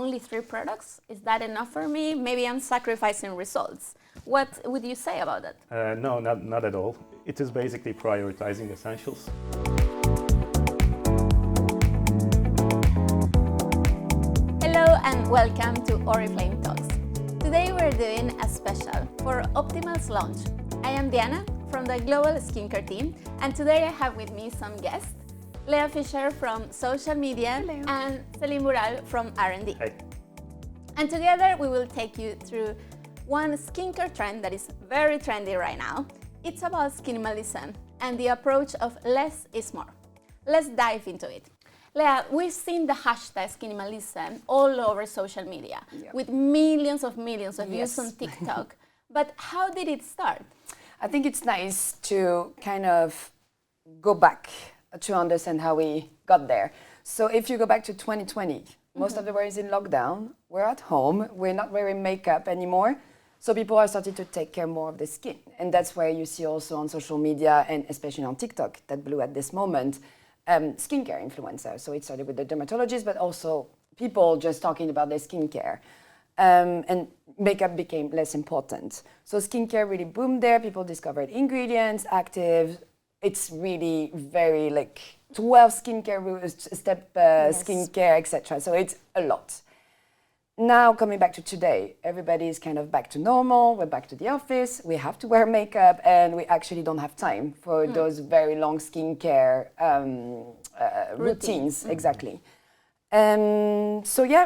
only 3 products? Is that enough for me? Maybe I'm sacrificing results. What would you say about that? No, not at all. It is basically prioritizing essentials. Hello and welcome to Oriflame Talks. Today we're doing a special for Optimus launch. I am Diana from the Global Skincare team, and today I have with me some guests. Lea Fischer from social media. Hello. And Celine Bural from R&D. Hey. And together we will take you through one skincare trend that is very trendy right now. It's about skinimalism and the approach of less is more. Let's dive into it. Lea, we've seen the hashtag Skinimalism all over social media with millions of views on TikTok. But how did it start? I think it's nice to kind of go back to understand how we got there. So if you go back to 2020, most of the world is in lockdown, we're at home, we're not wearing makeup anymore, so people are starting to take care more of the skin. And that's where you see also on social media, and especially on TikTok, that blew at this moment, skincare influencers. So it started with the dermatologists, but also people just talking about their skincare. And makeup became less important. So skincare really boomed there, people discovered ingredients, actives. It's really very 12 skincare step skincare, etc. So it's a lot. Now coming back to today, everybody is kind of back to normal. We're back to the office. We have to wear makeup, and we actually don't have time for those very long skincare routines. Exactly. So yeah,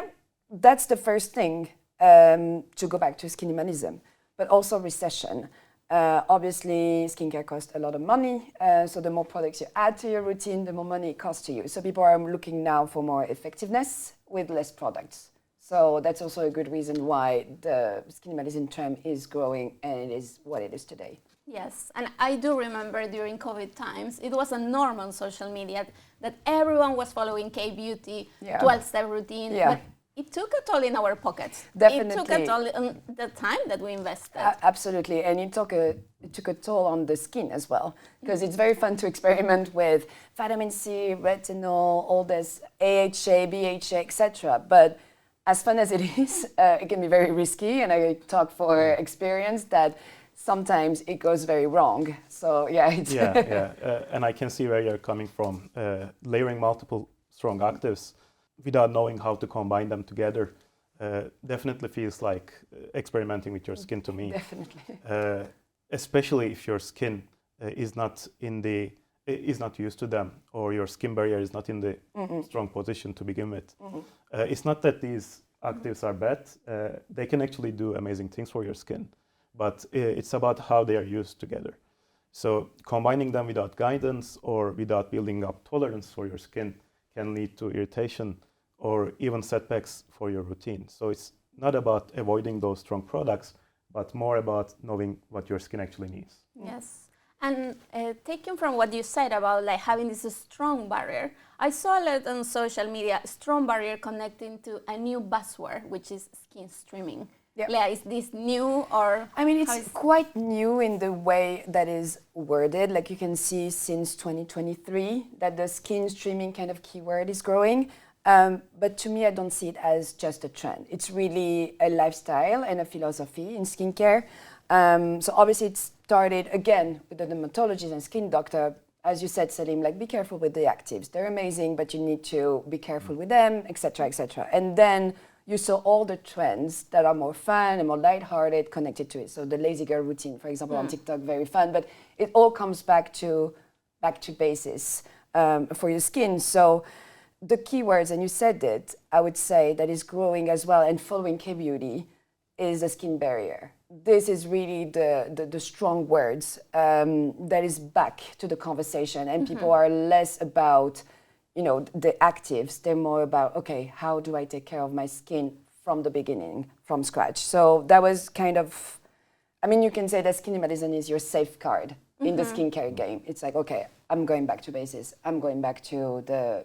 that's the first thing to go back to skinimalism, but also recession. Obviously, skincare costs a lot of money, so the more products you add to your routine, the more money it costs to you. So people are looking now for more effectiveness with less products. So that's also a good reason why the skinimalism term is growing, and it is what it is today. Yes, and I do remember during COVID times, it was a norm on social media that everyone was following K-beauty, 12-step routine, but it took a toll in our pockets. Definitely. It took a toll on the time that we invested. Absolutely, and it took a toll on the skin as well, because it's very fun to experiment with vitamin C, retinol, all this AHA, BHA, etc. But as fun as it is, it can be very risky, and I talk for experience that sometimes it goes very wrong. So and I can see where you're coming from. Layering multiple strong actives without knowing how to combine them together definitely feels like experimenting with your skin to me. Definitely. Especially if your skin is not used to them, or your skin barrier is not in the strong position to begin with. It's not that these actives are bad. They can actually do amazing things for your skin, but it's about how they are used together. So combining them without guidance or without building up tolerance for your skin can lead to irritation or even setbacks for your routine. So it's not about avoiding those strong products, but more about knowing what your skin actually needs. Yes, and taking from what you said about having this strong barrier, I saw a lot on social media, strong barrier connecting to a new buzzword, which is skin streaming. Yep. Lea, is this new or? I mean, it's quite new in the way that is worded. Like you can see since 2023 that the skin streaming kind of keyword is growing. But to me, I don't see it as just a trend. It's really a lifestyle and a philosophy in skincare. So obviously it started again with the dermatologist and skin doctor. As you said, Salim, be careful with the actives. They're amazing, but you need to be careful with them, etc., etc. And then you saw all the trends that are more fun and more lighthearted connected to it. So the lazy girl routine, for example, on TikTok, very fun. But it all comes back to basis for your skin. So the keywords, and you said it, I would say that is growing as well and following K-beauty is a skin barrier. This is really the strong words that is back to the conversation, and people are less about the actives. They're more about, okay, how do I take care of my skin from the beginning, from scratch? So that was kind of, you can say that skinimalism is your safeguard in the skincare game. It's like, okay, I'm going back to basics. I'm going back to the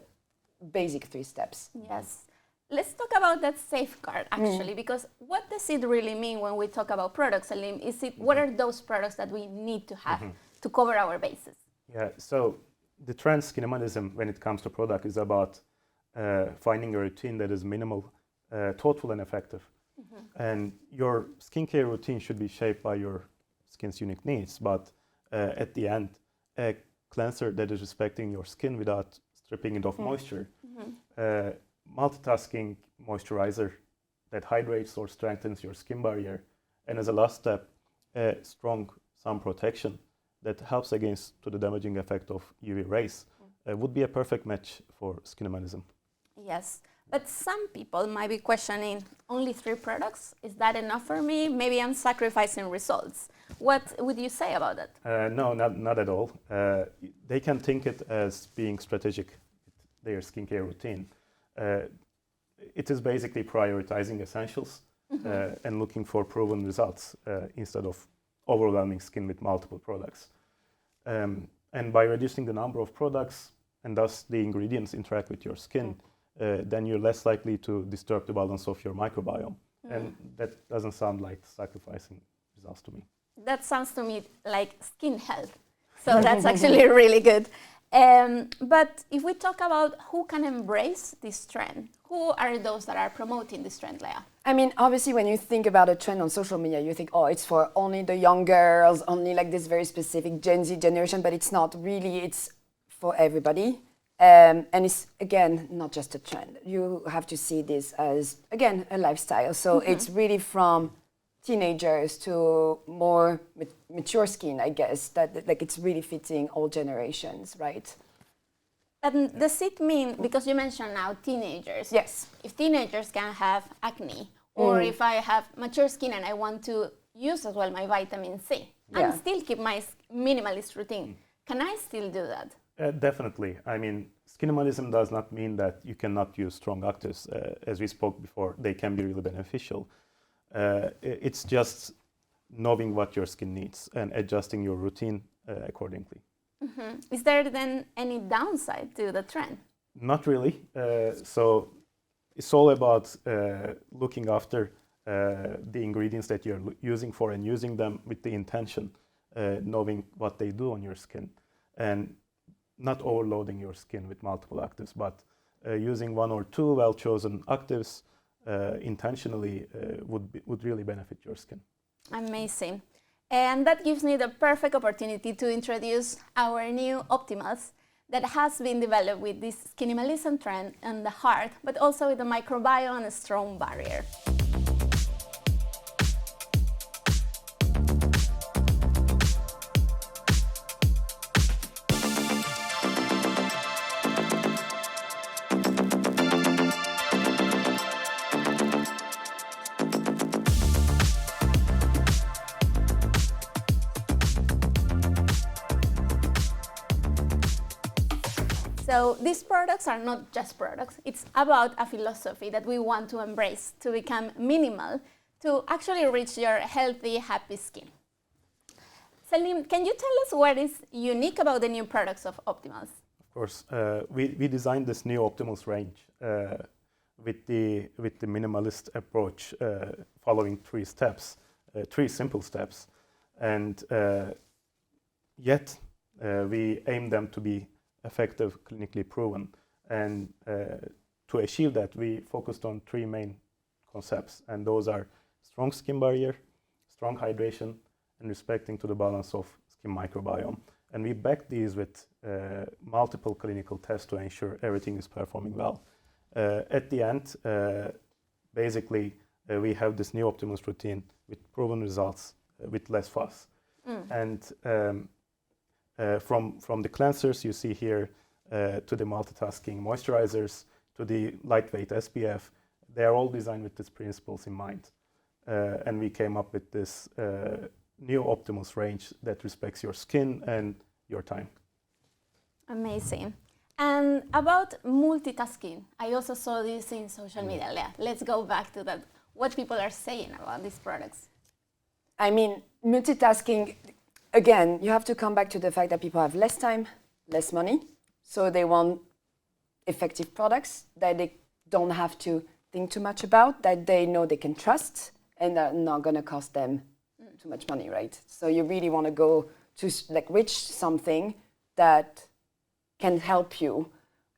basic 3 steps. Yes. Let's talk about that safeguard actually, because what does it really mean when we talk about products, Salim? What are those products that we need to have to cover our bases? Yeah, so the trend skinimalism when it comes to product is about finding a routine that is minimal, thoughtful and effective. And your skincare routine should be shaped by your skin's unique needs, but at the end, a cleanser that is respecting your skin without stripping it of moisture, multitasking moisturizer that hydrates or strengthens your skin barrier, and as a last step, a strong sun protection that helps against the damaging effect of UV rays would be a perfect match for Skinimalism. Yes, but some people might be questioning, only 3 products? Is that enough for me? Maybe I'm sacrificing results. What would you say about that? No, not at all. They can think it as being strategic with their skincare routine. It is basically prioritizing essentials and looking for proven results instead of overwhelming skin with multiple products. And by reducing the number of products and thus the ingredients interact with your skin, then you're less likely to disturb the balance of your microbiome. And that doesn't sound like sacrificing results to me. That sounds to me like skin health. So that's actually really good. But if we talk about who can embrace this trend, who are those that are promoting this trend, Leah? I mean, obviously, when you think about a trend on social media, you think, oh, it's for only the young girls, only like this very specific Gen Z generation, but it's not really, it's for everybody. And it's, again, not just a trend. You have to see this as, again, a lifestyle. So it's really from teenagers to more mature skin, I guess, that like it's really fitting all generations, right? And does it mean, because you mentioned now teenagers, Yes. if teenagers can have acne, or if I have mature skin and I want to use as well my vitamin C, and still keep my minimalist routine, can I still do that? Definitely. I mean, Skinimalism does not mean that you cannot use strong actives. As we spoke before, they can be really beneficial. It's just knowing what your skin needs and adjusting your routine accordingly. Is there then any downside to the trend? Not really. So it's all about looking after the ingredients that you're using for and using them with the intention, knowing what they do on your skin, and not overloading your skin with multiple actives, but using 1 or 2 well-chosen actives intentionally would really benefit your skin. Amazing. And that gives me the perfect opportunity to introduce our new Optimus that has been developed with this skinimalism trend in the heart, but also with the microbiome and a strong barrier. So these products are not just products. It's about a philosophy that we want to embrace to become minimal, to actually reach your healthy, happy skin. Salim, can you tell us what is unique about the new products of Optimus? Of course, we designed this new Optimus range with the minimalist approach, following 3 steps, 3 simple steps, and yet we aim them to be effective, clinically proven. And to achieve that, we focused on 3 main concepts, and those are strong skin barrier, strong hydration, and respecting to the balance of skin microbiome. And we back these with multiple clinical tests to ensure everything is performing well. At the end, basically, we have this new Optimus routine with proven results with less fuss. And from the cleansers you see here to the multitasking moisturizers to the lightweight SPF, they are all designed with these principles in mind. And we came up with this new Optimus range that respects your skin and your time. Amazing. And about multitasking, I also saw this in social media. Leah, let's go back to that. What people are saying about these products? I mean, multitasking, again, you have to come back to the fact that people have less time, less money, so they want effective products that they don't have to think too much about, that they know they can trust, and are not going to cost them too much money, right? So you really want to go to like reach something that can help you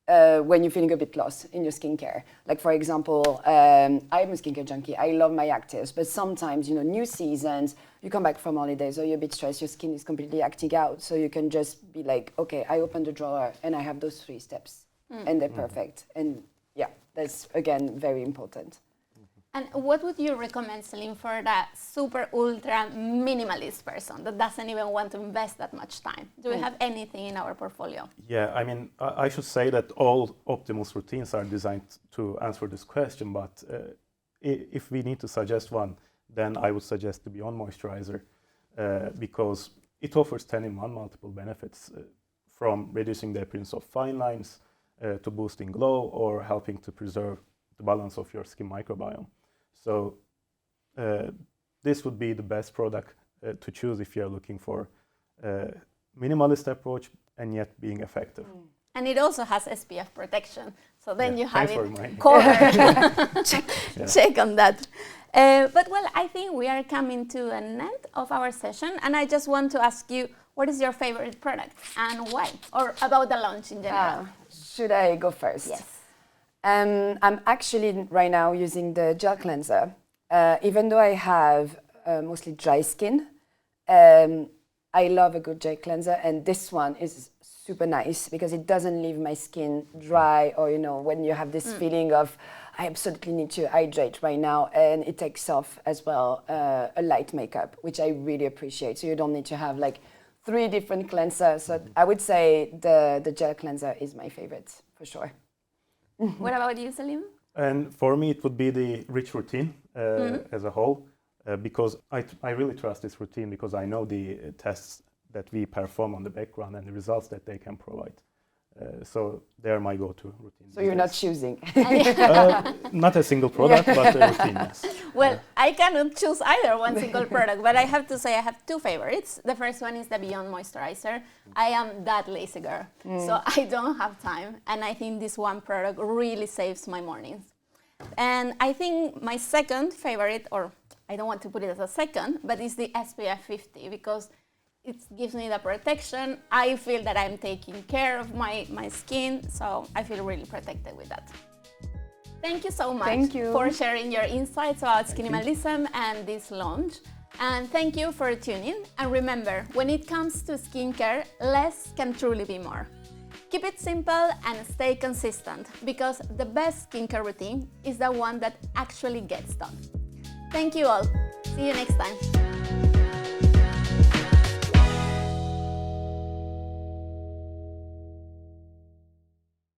when you're feeling a bit lost in your skincare. Like for example, I'm a skincare junkie. I love my actives, but sometimes, you know, new seasons, you come back from holidays or you're a bit stressed, your skin is completely acting out. So you can just be like, okay, I open the drawer and I have those 3 steps and they're perfect. And yeah, that's again, very important. And what would you recommend, Celine, for that super ultra minimalist person that doesn't even want to invest that much time? Do we have anything in our portfolio? Yeah, I mean, I should say that all Optimus routines are designed to answer this question, but if we need to suggest one, then I would suggest the Beyond Moisturizer because it offers 10-in-1 multiple benefits from reducing the appearance of fine lines to boosting glow or helping to preserve the balance of your skin microbiome. So this would be the best product to choose if you're looking for a minimalist approach and yet being effective. And it also has SPF protection, so then you have it covered. Check on that. But well, I think we are coming to an end of our session, and I just want to ask you, what is your favorite product and why? Or about the launch in general. Should I go first? Yes. I'm actually right now using the gel cleanser. Even though I have mostly dry skin, I love a good gel cleanser, and this one is super nice because it doesn't leave my skin dry or, you know, when you have this feeling of I absolutely need to hydrate right now, and it takes off as well a light makeup, which I really appreciate. So you don't need to have like 3 different cleansers. So I would say the gel cleanser is my favorite for sure. What about you, Salim? And for me, it would be the rich routine as a whole, because I really trust this routine because I know the tests that we perform on the background and the results that they can provide. So they are my go-to routine. So you're not choosing? Not a single product, but a routine, yes. Well, I cannot choose either one single product, but I have to say I have 2 favorites. The first one is the Beyond Moisturizer. I am that lazy girl, so I don't have time, and I think this one product really saves my mornings. And I think my second favorite, or I don't want to put it as a second, but it's the SPF 50 because it gives me the protection. I feel that I'm taking care of my skin, so I feel really protected with that. Thank you so much for sharing your insights about Skinimalism and this launch. And thank you for tuning. And remember, when it comes to skincare, less can truly be more. Keep it simple and stay consistent because the best skincare routine is the one that actually gets done. Thank you all. See you next time.